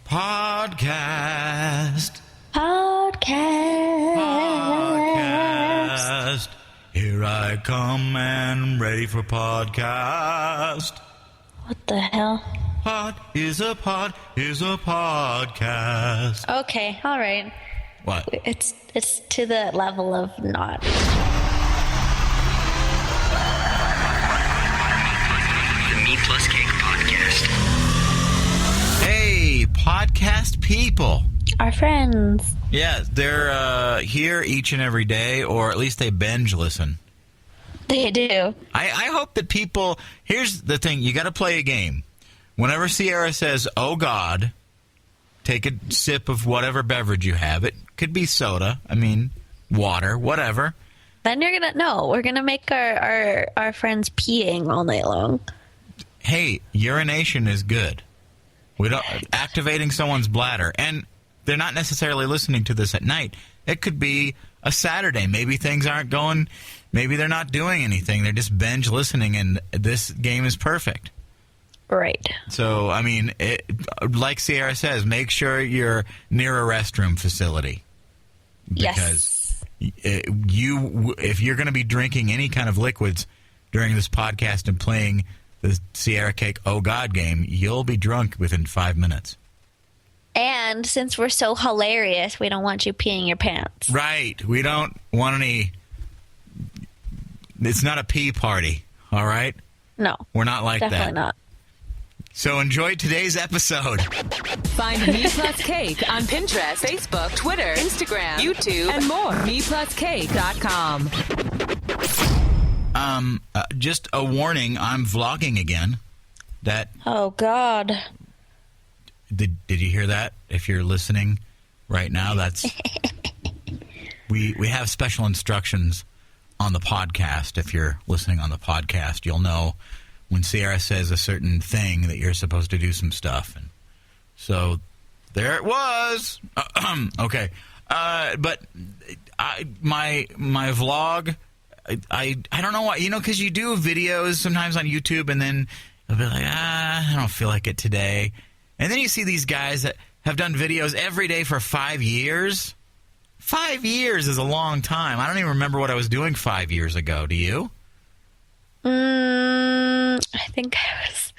Podcast. Here I come and ready for podcast. What the hell? Pod is a podcast. Okay, all right. What? It's to the level of not. The MePlusCake podcast. Hey, podcast people. Our friends. Yeah, they're here each and every day, or at least they binge listen. They do. I hope that people... Here's the thing. You got to play a game. Whenever Ciara says, oh, God, take a sip of whatever beverage you have. It could be soda. I mean, water, whatever. Then you're going to... No, we're going to make our friends peeing all night long. Hey, urination is good. We don't activating someone's bladder. And they're not necessarily listening to this at night. It could be a Saturday. Maybe things aren't going... Maybe they're not doing anything. They're just binge listening, and this game is perfect. Right. So, I mean, like Ciara says, make sure you're near a restroom facility. Because if you're going to be drinking any kind of liquids during this podcast and playing the Ciara Cake Oh God game, you'll be drunk within 5 minutes. And since we're so hilarious, we don't want you peeing your pants. Right. We don't want any... It's not a pee party, all right? No. We're not like that. Definitely not. So enjoy today's episode. Find MePlusCake on Pinterest, Facebook, Twitter, Instagram, YouTube, and more. MePlusCake.com. Just a warning, I'm vlogging again. Oh, God. Did you hear that? If you're listening right now, that's... we have special instructions on the podcast. If you're listening on the podcast, you'll know when Ciara says a certain thing that you're supposed to do some stuff. And so there it was. Okay. But my vlog, I don't know why, because you do videos sometimes on YouTube and then you'll be like, I don't feel like it today. And then you see these guys that have done videos every day for 5 years. 5 years is a long time. I don't even remember what I was doing 5 years ago. Do you? I think I was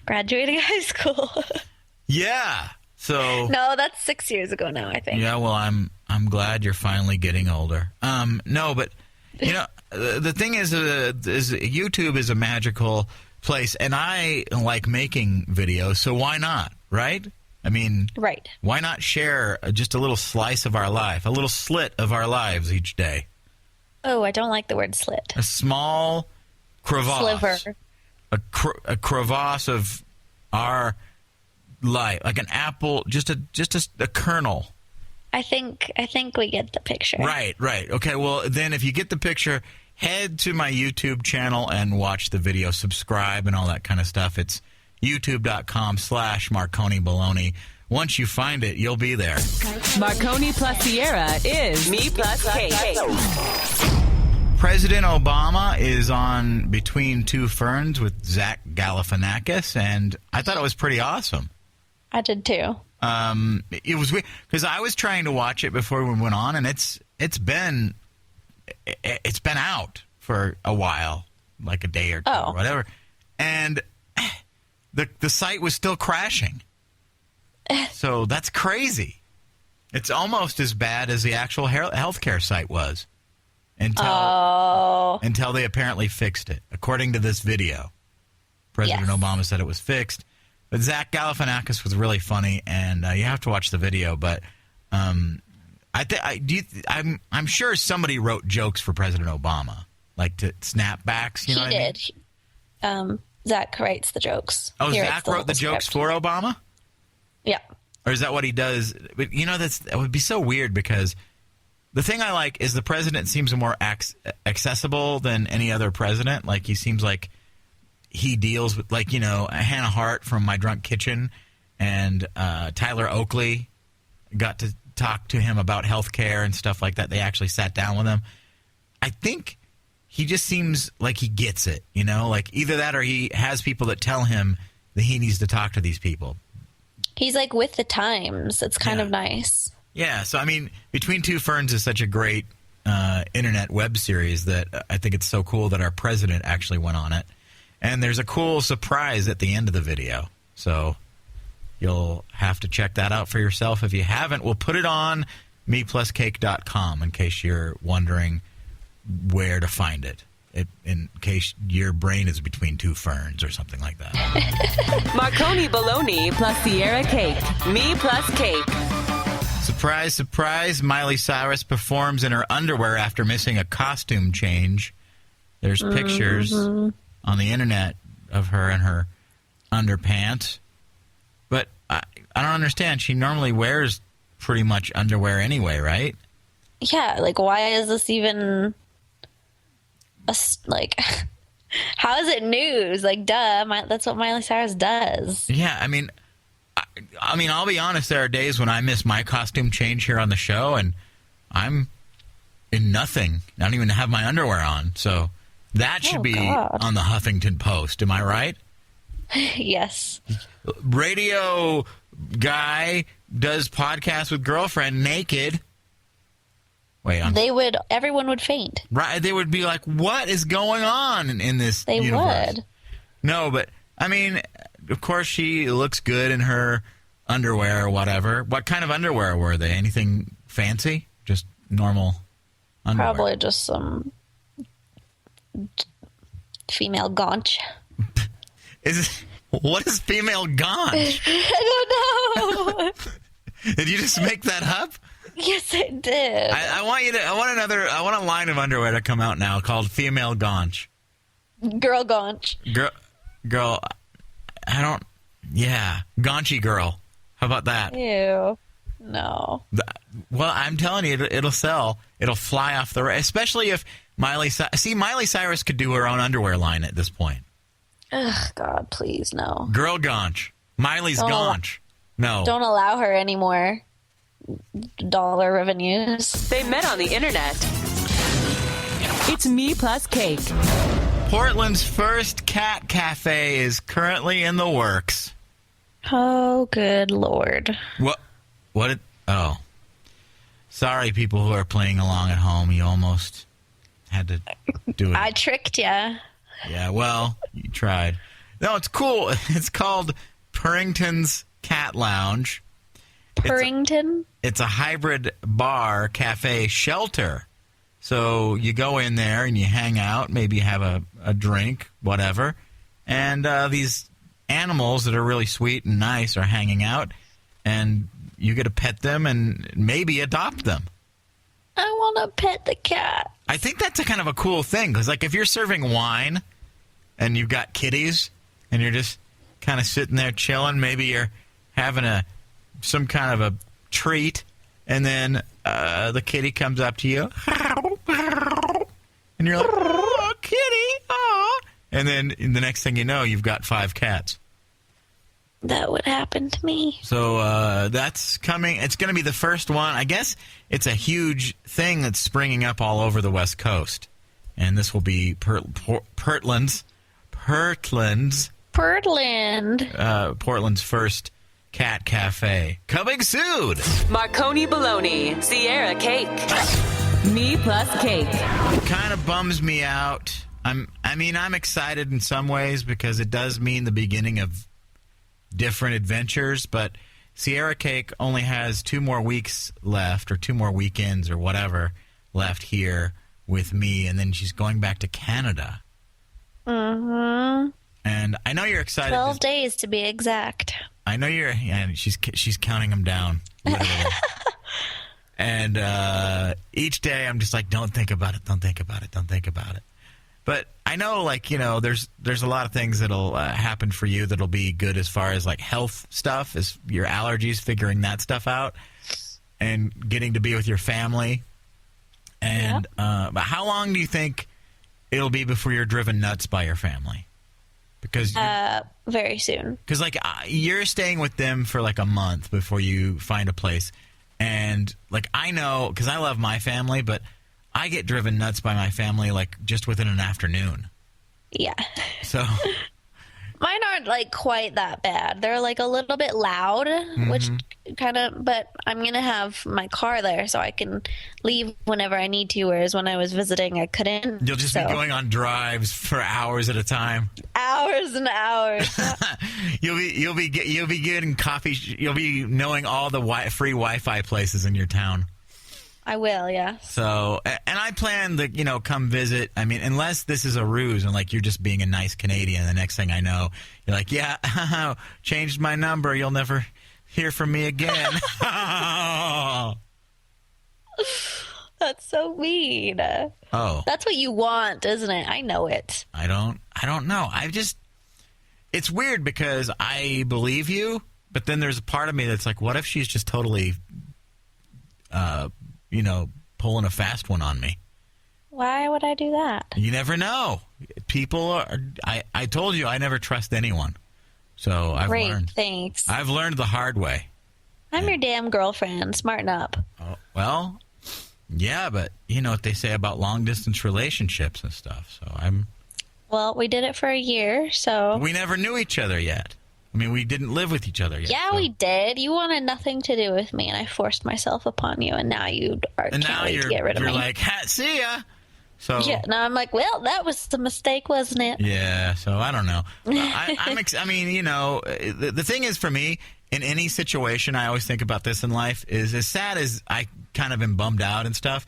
graduating high school. Yeah. So No, that's 6 years ago now, I think. Yeah, well, I'm glad you're finally getting older. No, but the thing is YouTube is a magical place, and I like making videos, so why not, right? I mean, right. Why not share just a little slice of our life, a little slit of our lives each day? Oh, I don't like the word slit. A small crevasse. Sliver. A crevasse of our life, like an apple, just a kernel. I think we get the picture. Right. Okay, well, then if you get the picture, head to my YouTube channel and watch the video, subscribe and all that kind of stuff. It's youtube.com/Marconi Baloney. Once you find it, you'll be there. Marconi plus Ciara is MePlusCake. President Obama is on Between Two Ferns with Zach Galifianakis, and I thought it was pretty awesome. I did too. It was weird because I was trying to watch it before we went on, and it's been out for a while, like a day or two or whatever, and the site was still crashing. So that's crazy. It's almost as bad as the actual healthcare site was until they apparently fixed it, according to this video. President Obama said it was fixed. But Zach Galifianakis was really funny, and you have to watch the video. But I'm sure somebody wrote jokes for President Obama, like to snapbacks. You know what I mean? Zach writes the jokes. Oh, Zach wrote the jokes for Obama? Yeah. Or is that what he does? But that would be so weird because the thing I like is the president seems more accessible than any other president. Like he seems like he deals with, like, Hannah Hart from My Drunk Kitchen and Tyler Oakley got to talk to him about health care and stuff like that. They actually sat down with him. I think he just seems like he gets it, like either that or he has people that tell him that he needs to talk to these people. He's like with the times. It's kind of nice. Yeah, so I mean, Between Two Ferns is such a great internet web series that I think it's so cool that our president actually went on it. And there's a cool surprise at the end of the video. So you'll have to check that out for yourself. If you haven't, we'll put it on MePlusCake.com in case you're wondering where to find it. In case your brain is between two ferns or something like that. Marconi bologna plus Ciara cake. MePlusCake. Surprise, surprise. Miley Cyrus performs in her underwear after missing a costume change. There's pictures on the internet of her in her underpants. But I don't understand. She normally wears pretty much underwear anyway, right? Yeah, like why is this even... like, how is it news? Like, duh, that's what Miley Cyrus does. Yeah, I mean, I'll be honest. There are days when I miss my costume change here on the show, and I'm in nothing. I don't even have my underwear on. So that should be on the Huffington Post. Am I right? Yes. Radio guy does podcast with girlfriend naked. Wait, everyone would faint. Right, they would be like, what is going on in this universe? Would. No, but, I mean, of course she looks good in her underwear or whatever. What kind of underwear were they? Anything fancy? Just normal underwear? Probably just some female gaunch. What is female gaunch? I don't know. Did you just make that up? Yes, I did. I want a line of underwear to come out now called female gaunch. Girl gaunch. Girl, gaunchy girl. How about that? Ew. No. Well, I'm telling you, it'll sell. It'll fly off the rail, especially if Miley Cyrus could do her own underwear line at this point. Ugh, God, please, no. Girl gaunch. Miley's gaunch. No. Don't allow her anymore. Dollar revenues. They met on the internet. It's MePlusCake. Portland's first cat cafe is currently in the works. Oh, good Lord. What? Oh. Sorry, people who are playing along at home. You almost had to do it. I tricked ya. Yeah, well, you tried. No, it's cool. It's called Curringtons Cat Lounge. Currington? It's a hybrid bar, cafe, shelter. So you go in there and you hang out, maybe have a drink, whatever. And these animals that are really sweet and nice are hanging out. And you get to pet them and maybe adopt them. I want to pet the cat. I think that's a kind of a cool thing. Because like if you're serving wine and you've got kitties and you're just kind of sitting there chilling, maybe you're having some kind of a treat, and then the kitty comes up to you, and you're like, oh, kitty, aw. And then the next thing you know, you've got 5 cats. That would happen to me. So that's coming. It's going to be the first one. I guess it's a huge thing that's springing up all over the West Coast. And this will be Portland's first cat cafe. Coming soon. Marconi bologna, Ciara cake. MePlusCake. Kind of bums me out. I'm excited in some ways because it does mean the beginning of different adventures, but Ciara Cake only has 2 more weeks left, or 2 more weekends or whatever left here with me, and then she's going back to Canada. Mm-hmm. And I know you're excited. 12 days to be exact. I know you're. Yeah, she's counting them down, literally. And each day I'm just like, don't think about it, don't think about it, don't think about it. But I know, like, you know, there's a lot of things that'll happen for you that'll be good as far as, like, health stuff, as your allergies, figuring that stuff out, and getting to be with your family. And but how long do you think it'll be before you're driven nuts by your family? Because very soon. Because, like, you're staying with them for, like, a month before you find a place. And, like, I know, because I love my family, but I get driven nuts by my family, like, just within an afternoon. Yeah. So Mine aren't like quite that bad. They're like a little bit loud, which kind of, but I'm going to have my car there so I can leave whenever I need to, whereas when I was visiting, I couldn't. You'll just be going on drives for hours at a time. Hours and hours. You'll be getting coffee. You'll be knowing all the free Wi-Fi places in your town. I will, yeah. So, and I plan to, come visit. I mean, unless this is a ruse and like you're just being a nice Canadian. The next thing I know, you're like, yeah, changed my number. You'll never hear from me again. That's so mean. Oh, that's what you want, isn't it? I know it. I don't know. It's weird because I believe you, but then there's a part of me that's like, what if she's just totally, pulling a fast one on me? Why would I do that? You never know. People are. I told you I never trust anyone. So I've learned. Thanks. I've learned the hard way. I'm your damn girlfriend. Smarten up. Oh, well, yeah, but you know what they say about long distance relationships and stuff. So Well, we did it for a year, so. We never knew each other yet. I mean, we didn't live with each other yet. Yeah, so. we did. You wanted nothing to do with me, and I forced myself upon you, and now you can't wait to get rid of me. You're like, see ya. So yeah, now I'm like, well, that was a mistake, wasn't it? Yeah, so I don't know. The thing is for me, in any situation, I always think about this in life, is as sad as I kind of am bummed out and stuff,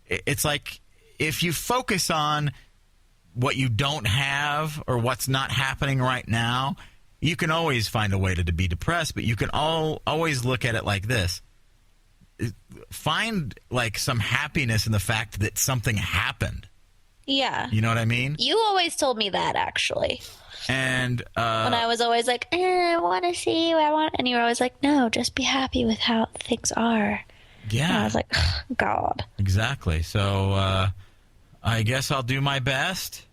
it's like if you focus on what you don't have or what's not happening right now, you can always find a way to be depressed, but you can always look at it like this. Find like some happiness in the fact that something happened. Yeah. You know what I mean? You always told me that, actually. And when I was always like, I want to see what I want. And you were always like, no, just be happy with how things are. Yeah. And I was like, God. Exactly. So I guess I'll do my best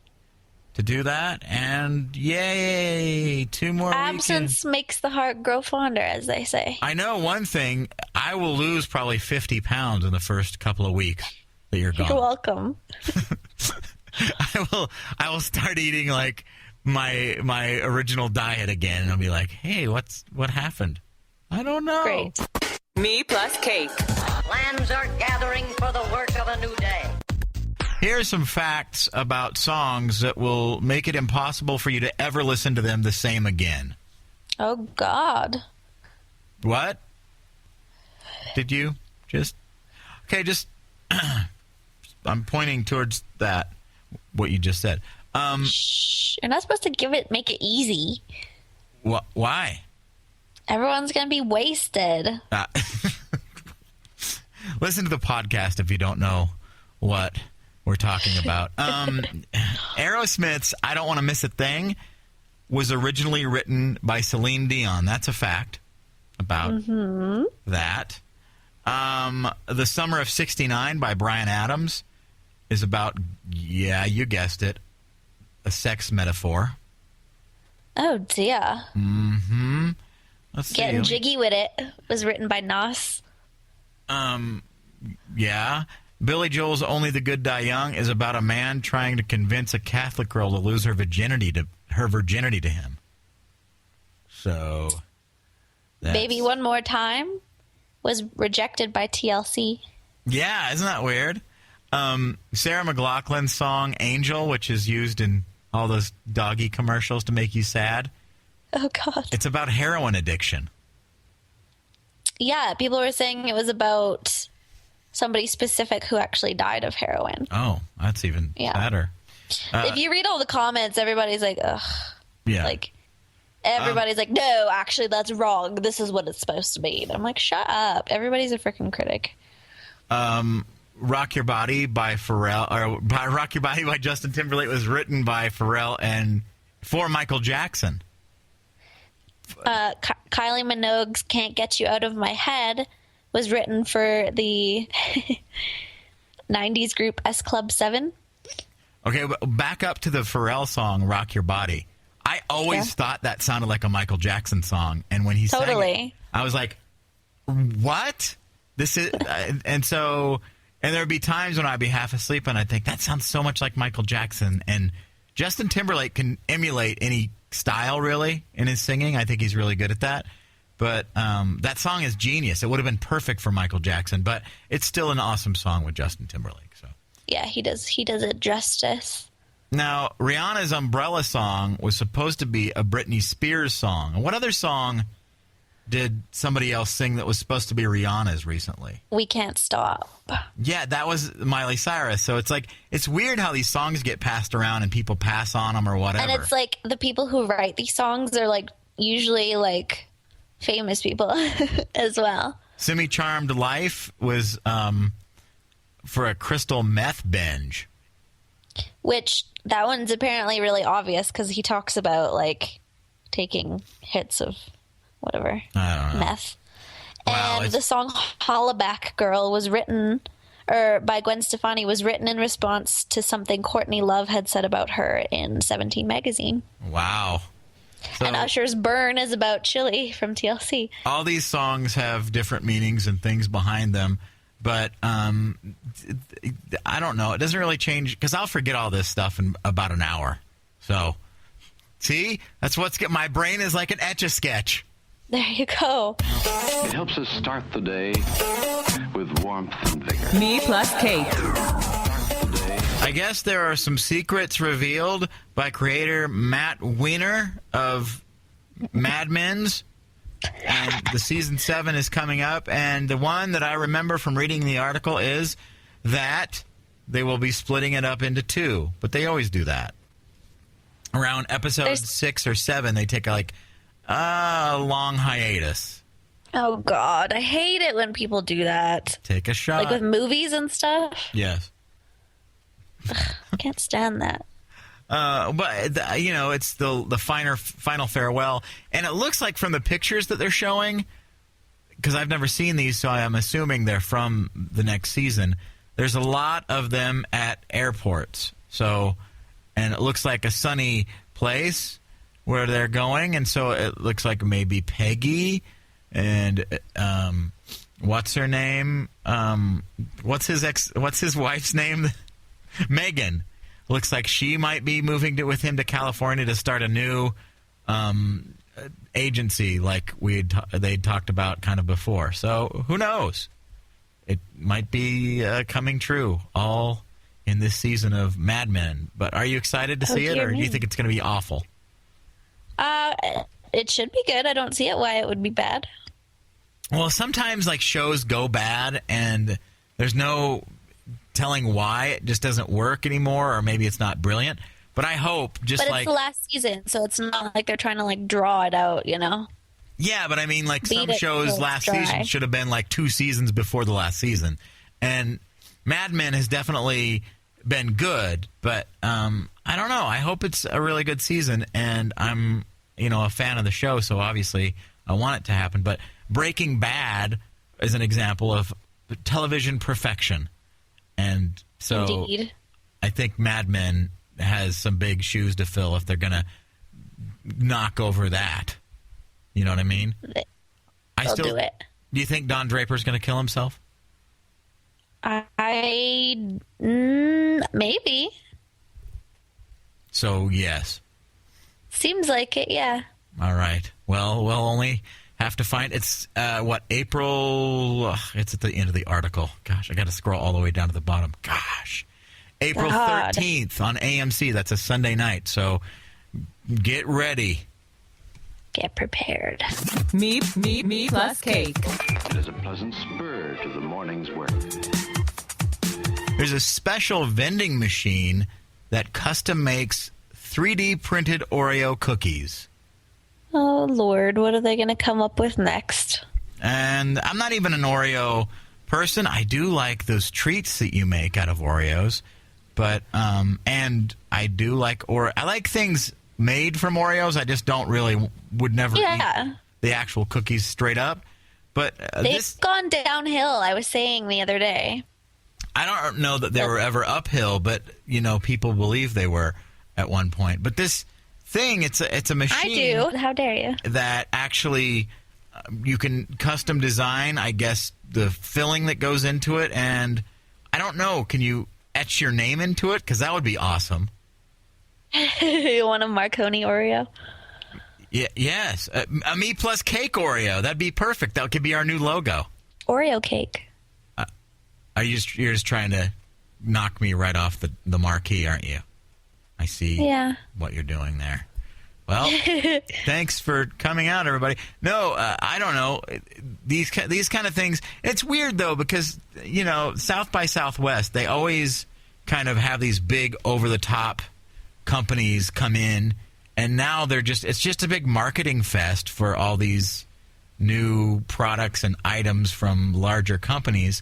to do that, and yay, 2 more Absence weekends. Makes the heart grow fonder, as they say. I know one thing, I will lose probably 50 pounds in the first couple of weeks that you're gone. You're welcome. I will start eating like my original diet again, and I'll be like, hey, what happened? I don't know. Great. MePlusCake. Plans are gathering for the work of a new day. Here are some facts about songs that will make it impossible for you to ever listen to them the same again. Oh, God. What? Did you just... Okay, just... I'm pointing towards that, what you just said. Shh. You're not supposed to make it easy. Why? Everyone's going to be wasted. Listen to the podcast if you don't know what we're talking about. Aerosmith's I Don't Want to Miss a Thing was originally written by Celine Dion. That's a fact about that. The Summer of '69 by Bryan Adams is about, yeah, you guessed it, a sex metaphor. Oh, dear. Mm-hmm. Let's see. Getting Jiggy With It was written by Nas. Yeah. Billy Joel's Only the Good Die Young is about a man trying to convince a Catholic girl to lose her virginity to him. So, Baby One More Time was rejected by TLC. Yeah, isn't that weird? Sarah McLachlan's song Angel, which is used in all those doggy commercials to make you sad. Oh, God. It's about heroin addiction. Yeah, people were saying it was about somebody specific who actually died of heroin. Oh, that's even better. If you read all the comments, everybody's like, ugh. Yeah. Like, everybody's like, no, actually, that's wrong. This is what it's supposed to be. And I'm like, shut up. Everybody's a freaking critic. Rock Your Body by Pharrell, or Rock Your Body by Justin Timberlake was written by Pharrell and for Michael Jackson. Kylie Minogue's Can't Get You Out of My Head was written for the 90s group S Club 7. Okay, but back up to the Pharrell song, Rock Your Body. I always thought that sounded like a Michael Jackson song. And when he sang it, I was like, what? This is... and there would be times when I'd be half asleep and I'd think, that sounds so much like Michael Jackson. And Justin Timberlake can emulate any style, really, in his singing. I think he's really good at that. But that song is genius. It would have been perfect for Michael Jackson, but it's still an awesome song with Justin Timberlake. So Yeah, he does it justice. now, Rihanna's Umbrella song was supposed to be a Britney Spears song. What other song did somebody else sing that was supposed to be Rihanna's recently? We Can't Stop. Yeah, that was Miley Cyrus. So it's like, it's weird how these songs get passed around and people pass on them or whatever. And it's like the people who write these songs are like usually like famous people as well. Semi Charmed Life was for a crystal meth binge. Which that one's apparently really obvious because he talks about like taking hits of whatever I don't know. meth. Well, And the song "Hollaback Girl" was written, or by Gwen Stefani, was written in response to something Courtney Love had said about her in 17 magazine. Wow. So And Usher's "Burn" is about Chili from TLC. all these songs have different meanings and things behind them. But I don't know. It doesn't really change because I'll forget all this stuff in about an hour. So, see? That's what's get my brain is like an Etch-a-Sketch. There you go. It helps us start the day with warmth and vigor. MePlusCake. I guess there are some secrets revealed by creator Matt Weiner of Mad Men's. And the season 7 is coming up. And the one that I remember from reading the article is that they will be splitting it up into 2. But they always do that. Around episode 6 or 7, they take a long hiatus. Oh, God. I hate it when people do that. Take a shot. Like with movies and stuff. Yes. I can't stand that. But it's the final farewell, and it looks like from the pictures that they're showing, because I've never seen these, so I'm assuming they're from the next season. There's a lot of them at airports, and it looks like a sunny place where they're going, and so it looks like maybe Peggy and what's her name? What's his wife's name? Megan. Looks like she might be moving with him to California to start a new agency like they'd talked about kind of before. So who knows? It might be coming true all in this season of Mad Men. But are you excited to see it, or do you think it's going to be awful? It should be good. I don't see it why it would be bad. Well, sometimes like shows go bad and there's no telling why it just doesn't work anymore, or maybe it's not brilliant. But I hope But it's the last season, so it's not like they're trying to like draw it out, you know? Yeah, but I mean, like Beat some it shows till last it's dry. season should have been like 2 seasons before the last season. And Mad Men has definitely been good, but I don't know. I hope it's a really good season, and I'm, a fan of the show, so obviously I want it to happen. But Breaking Bad is an example of television perfection. And so Indeed. I think Mad Men has some big shoes to fill if they're going to knock over that. You know what I mean? They'll do it. Do you think Don Draper's going to kill himself? Maybe. So, yes. Seems like it, yeah. All right. Well, we'll only have to find it's April. It's at the end of the article. Gosh, I got to scroll all the way down to the bottom. Gosh, April 13th on AMC. That's a Sunday night. So get ready. Get prepared. MePlusCake. It is a pleasant spur to the morning's work. There's a special vending machine that custom makes 3D printed Oreo cookies. Oh, Lord. What are they going to come up with next? And I'm not even an Oreo person. I do like those treats that you make out of Oreos. But, and I do like, I like things made from Oreos. I just would never eat the actual cookies straight up. But they've gone downhill, I was saying the other day. I don't know that they were ever uphill, but, people believe they were at one point. But this thing, it's a machine. I do. How dare you? That actually you can custom design, I guess, the filling that goes into it. And I don't know, can you etch your name into it? Because that would be awesome. You want a Marconi Oreo? Yes. A MePlusCake Oreo. That'd be perfect. That could be our new logo. Oreo cake. You're just trying to knock me right off the marquee, aren't you? I see what you're doing there. Well, thanks for coming out, everybody. No, I don't know. These kind of things, it's weird, though, because, South by Southwest, they always kind of have these big over-the-top companies come in, and now it's just a big marketing fest for all these new products and items from larger companies.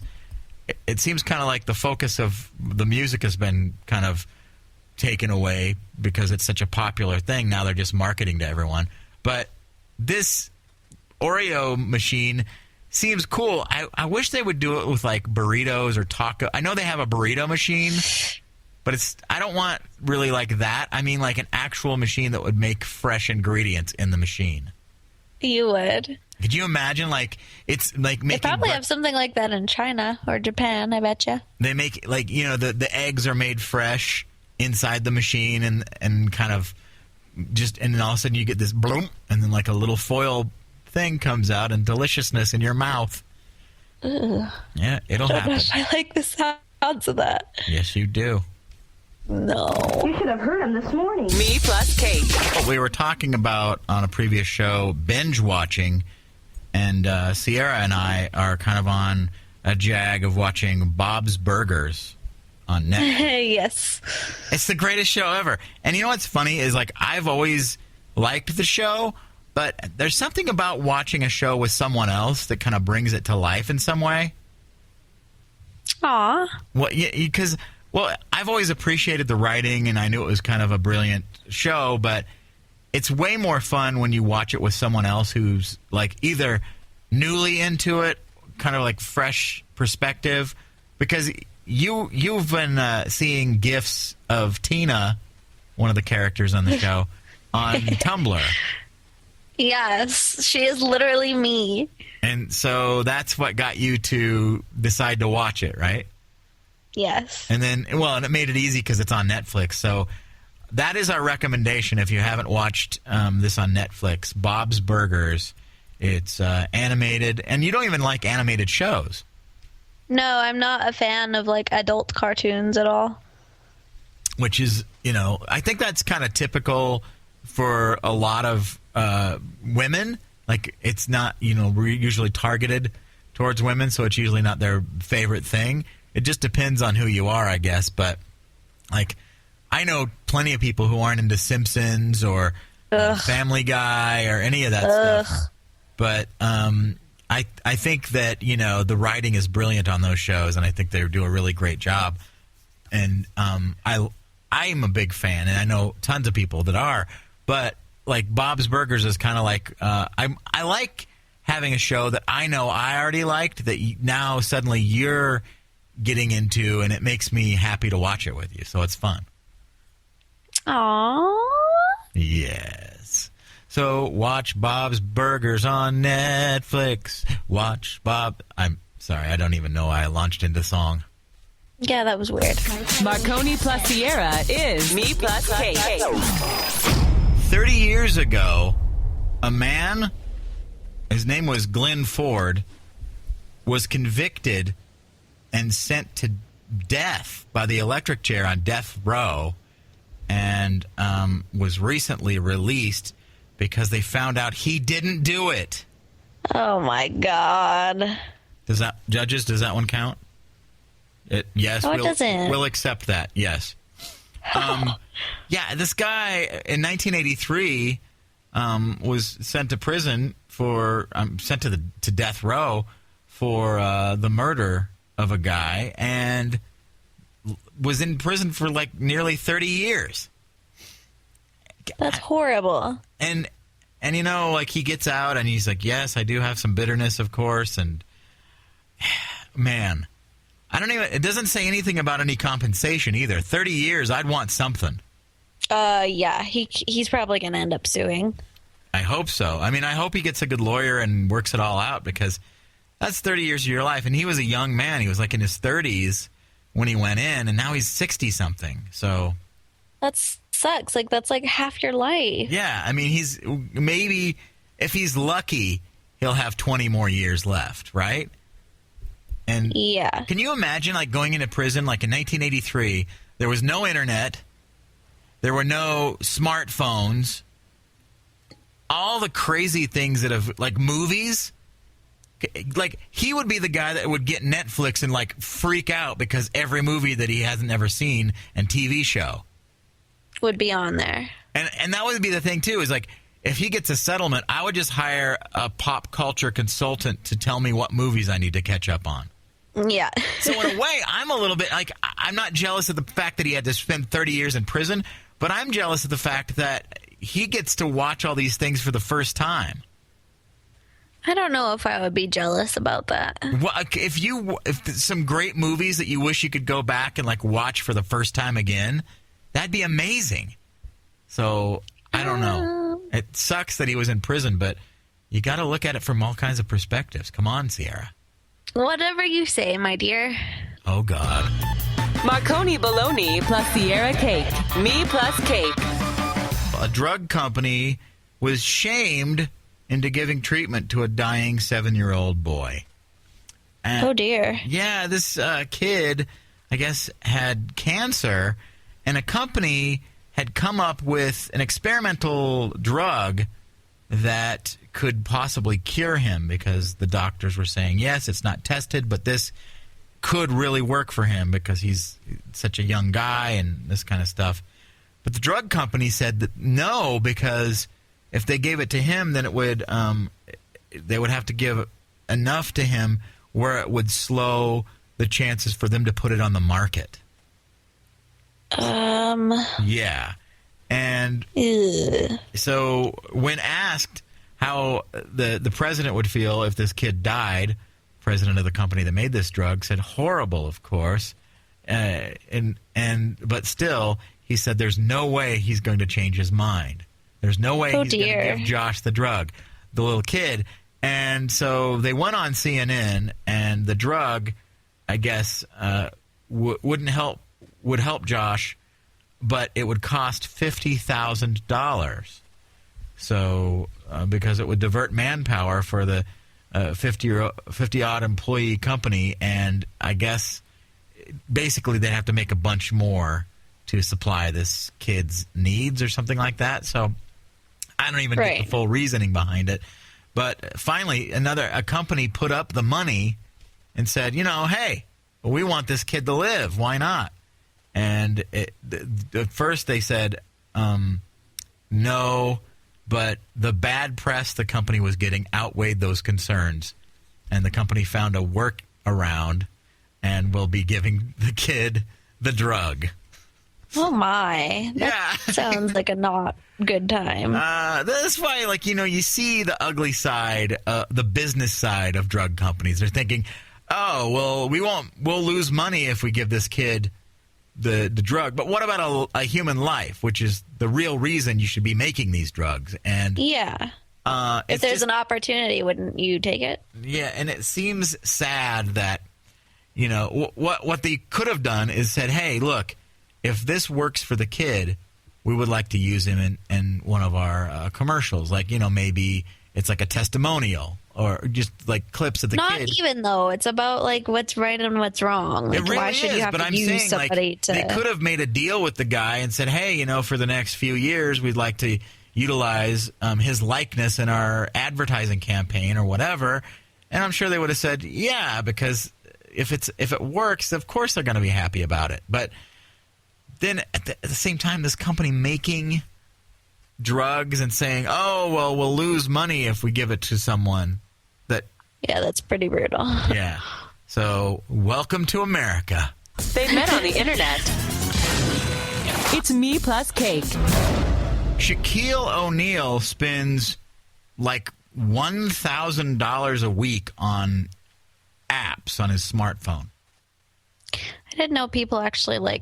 It seems kind of like the focus of the music has been kind of taken away because it's such a popular thing. Now they're just marketing to everyone. But this Oreo machine seems cool. I wish they would do it with like burritos or taco. I know they have a burrito machine, but I don't want really like that. I mean like an actual machine that would make fresh ingredients in the machine. You would. Could you imagine, it's like making... They probably have something like that in China or Japan, I bet you. They make, the eggs are made fresh inside the machine and kind of just... And then all of a sudden you get this bloom, and then like a little foil thing comes out and deliciousness in your mouth. Ugh. Yeah, it'll happen. I like the sounds of that. Yes, you do. No. You should have heard him this morning. MePlusCake. We were talking about, on a previous show, binge watching, and Ciara and I are kind of on a jag of watching Bob's Burgers on Netflix. Yes. It's the greatest show ever. And you know what's funny is, I've always liked the show, but there's something about watching a show with someone else that kind of brings it to life in some way. Aw. Well, because... Well, I've always appreciated the writing, and I knew it was kind of a brilliant show, but it's way more fun when you watch it with someone else who's, either newly into it, kind of fresh perspective, because you've been seeing GIFs of Tina, one of the characters on the show, on Tumblr. Yes, she is literally me. And so that's what got you to decide to watch it, right? Yes. And then, and it made it easy because it's on Netflix. So that is our recommendation if you haven't watched this on Netflix. Bob's Burgers. It's animated. And you don't even like animated shows. No, I'm not a fan of, adult cartoons at all. Which is, I think that's kind of typical for a lot of women. It's not, we're usually targeted towards women, so it's usually not their favorite thing. It just depends on who you are, I guess. But, I know plenty of people who aren't into Simpsons or Family Guy or any of that stuff. But I think that, the writing is brilliant on those shows, and I think they do a really great job. And I'm a big fan, and I know tons of people that are. But, Bob's Burgers is kind of I like having a show that I know I already liked that now suddenly you're getting into, and it makes me happy to watch it with you, so it's fun. Aww. Yes. So watch Bob's Burgers on Netflix. Watch Bob. I'm sorry, I don't even know why I launched into song. Yeah, that was weird. Marconi plus Ciara is MePlusCake. 30 years ago, a man, his name was Glen Ford, was convicted and sent to death by the electric chair on death row, and was recently released because they found out he didn't do it. Oh, my God. Does that one count? Yes, it doesn't. We'll accept that, yes. Yeah, this guy in 1983 was sent to prison sent to death row for the murder of a guy, and was in prison for nearly 30 years. That's horrible. And he gets out and he's like, yes, I do have some bitterness, of course, and man, it doesn't say anything about any compensation either. 30 years, I'd want something. Yeah, he's probably going to end up suing. I hope so. I mean, I hope he gets a good lawyer and works it all out, because that's 30 years of your life. And he was a young man. He was in his 30s when he went in, and now he's 60-something. So That sucks. Like, that's like half your life. Yeah, I mean, maybe if he's lucky, he'll have 20 more years left, right? And yeah. Can you imagine, like, going into prison, like in 1983, there was no internet, there were no smartphones, all the crazy things that have, like, movies. Like, he would be the guy that would get Netflix and, like, freak out because every movie that he hasn't ever seen and TV show would be on there. And that would be the thing, too, is, like, if he gets a settlement, I would just hire a pop culture consultant to tell me what movies I need to catch up on. Yeah. So, in a way, I'm a little bit, like, I'm not jealous of the fact that he had to spend 30 years in prison, but I'm jealous of the fact that he gets to watch all these things for the first time. I don't know if I would be jealous about that. Well, if some great movies that you wish you could go back and, like, watch for the first time again, that'd be amazing. So, I don't know. It sucks that he was in prison, but you got to look at it from all kinds of perspectives. Come on, Ciara. Whatever you say, my dear. Oh, God. Marconi Bologna plus Ciara Cake. MePlusCake. A drug company was shamed into giving treatment to a dying 7-year-old boy. And, oh, dear. Yeah, this kid, I guess, had cancer, and a company had come up with an experimental drug that could possibly cure him because the doctors were saying, yes, it's not tested, but this could really work for him because he's such a young guy and this kind of stuff. But the drug company said that no, because if they gave it to him, then it would they would have to give enough to him where it would slow the chances for them to put it on the market. Yeah. And so when asked how the president would feel if this kid died, president of the company that made this drug said horrible, of course. But still, he said there's no way he's going to change his mind. There's no way he's going to give Josh the drug, the little kid. And so they went on CNN, and the drug, I guess, would help Josh, but it would cost $50,000. So because it would divert manpower for the 50-odd employee company, and I guess basically they have to make a bunch more to supply this kid's needs or something like that. So I don't even get the full reasoning behind it. But finally, a company put up the money and said, hey, we want this kid to live. Why not? And at first they said no, but the bad press the company was getting outweighed those concerns. And the company found a workaround and will be giving the kid the drug. Oh, my. That sounds like a not good time. That's why, you see the ugly side, the business side of drug companies. They're thinking, oh, well, we'll lose money if we give this kid the drug. But what about a human life, which is the real reason you should be making these drugs? And yeah. If there's an opportunity, wouldn't you take it? Yeah, and it seems sad that, what they could have done is said, hey, look, if this works for the kid, we would like to use him in one of our commercials. Maybe it's like a testimonial or just like clips of the kid. Not even, though. It's about what's right and what's wrong. It really why should you have to use somebody to... They could have made a deal with the guy and said, hey, for the next few years, we'd like to utilize his likeness in our advertising campaign or whatever. And I'm sure they would have said, yeah, because if it works, of course they're going to be happy about it. But then at the same time, this company making drugs and saying, oh, well, we'll lose money if we give it to someone. Yeah, that's pretty brutal. Yeah. So, welcome to America. They met on the internet. It's MePlusCake. Shaquille O'Neal spends like $1,000 a week on apps on his smartphone. I didn't know people actually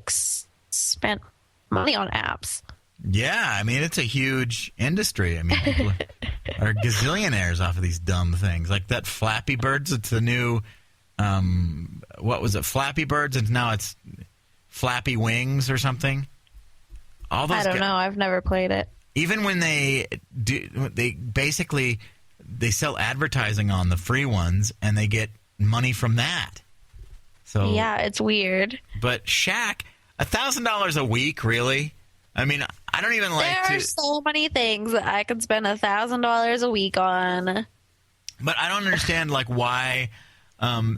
spent money on apps. Yeah, I mean, it's a huge industry. I mean, people are gazillionaires off of these dumb things. Like that Flappy Birds, it's the new, what was it, Flappy Birds, and now it's Flappy Wings or something. all those. I don't know. I've never played it. Even when they sell advertising on the free ones, and they get money from that. So yeah, it's weird. But Shaq, $1,000 a week, really? I mean, I don't even like There are so many things that I could spend $1,000 a week on. But I don't understand why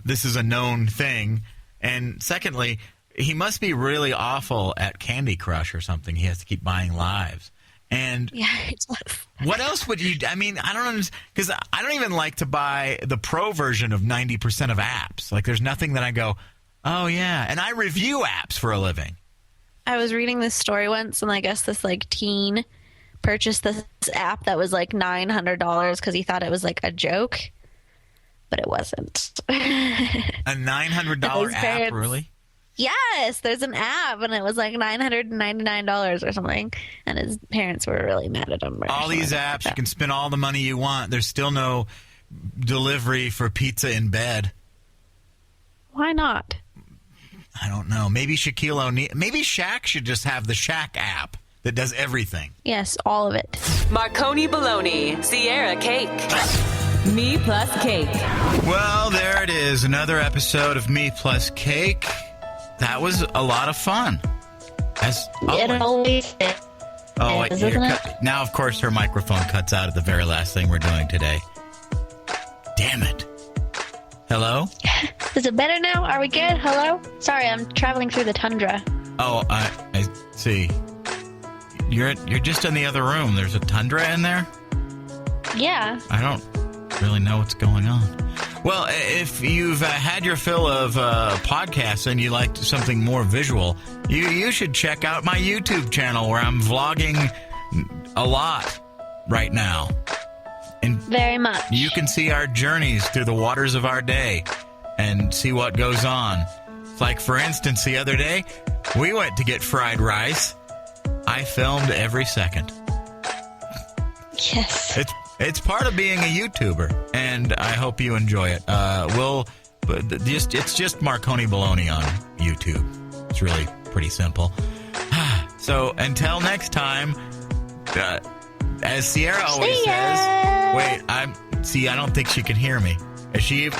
this is a known thing. And secondly, he must be really awful at Candy Crush or something. He has to keep buying lives. And yeah, it does. What else would you? I mean, I don't understand, because I don't even like to buy the pro version of 90% of apps. There's nothing that I go, oh yeah, and I review apps for a living. I was reading this story once, and I guess this teen purchased this app that was $900 because he thought it was a joke, but it wasn't. A $900 app, really? Yes, there's an app, and it was $999 or something, and his parents were really mad at him. All these apps, you can spend all the money you want. There's still no delivery for pizza in bed. Why not? I don't know. Maybe Shaquille O'Neal. Maybe Shaq should just have the Shaq app that does everything. Yes, all of it. Marconi Bologna, Ciara Cake. MePlusCake. Well, there it is. Another episode of MePlusCake. That was a lot of fun. It always is. Oh, wait, now, of course, her microphone cuts out at the very last thing we're doing today. Damn it. Hello? Is it better now? Are we good? Hello? Sorry, I'm traveling through the tundra. Oh, I see. You're just in the other room. There's a tundra in there? Yeah. I don't really know what's going on. Well, if you've had your fill of podcasts and you like something more visual, you should check out my YouTube channel where I'm vlogging a lot right now. And very much. You can see our journeys through the waters of our day and see what goes on. For instance, the other day, we went to get fried rice. I filmed every second. Yes. It's part of being a YouTuber, and I hope you enjoy it. It's just Marconi Bologna on YouTube. It's really pretty simple. So until next time, as Ciara always says, wait, I don't think she can hear me. Is she?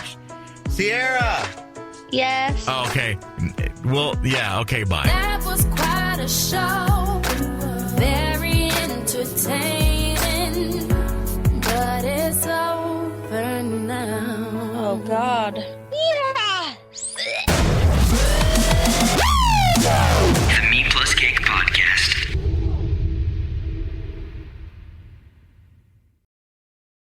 Ciara. Yes. Oh, okay. Well, yeah. Okay. Bye. That was quite a show. Very entertaining. But it's over now. Oh, God.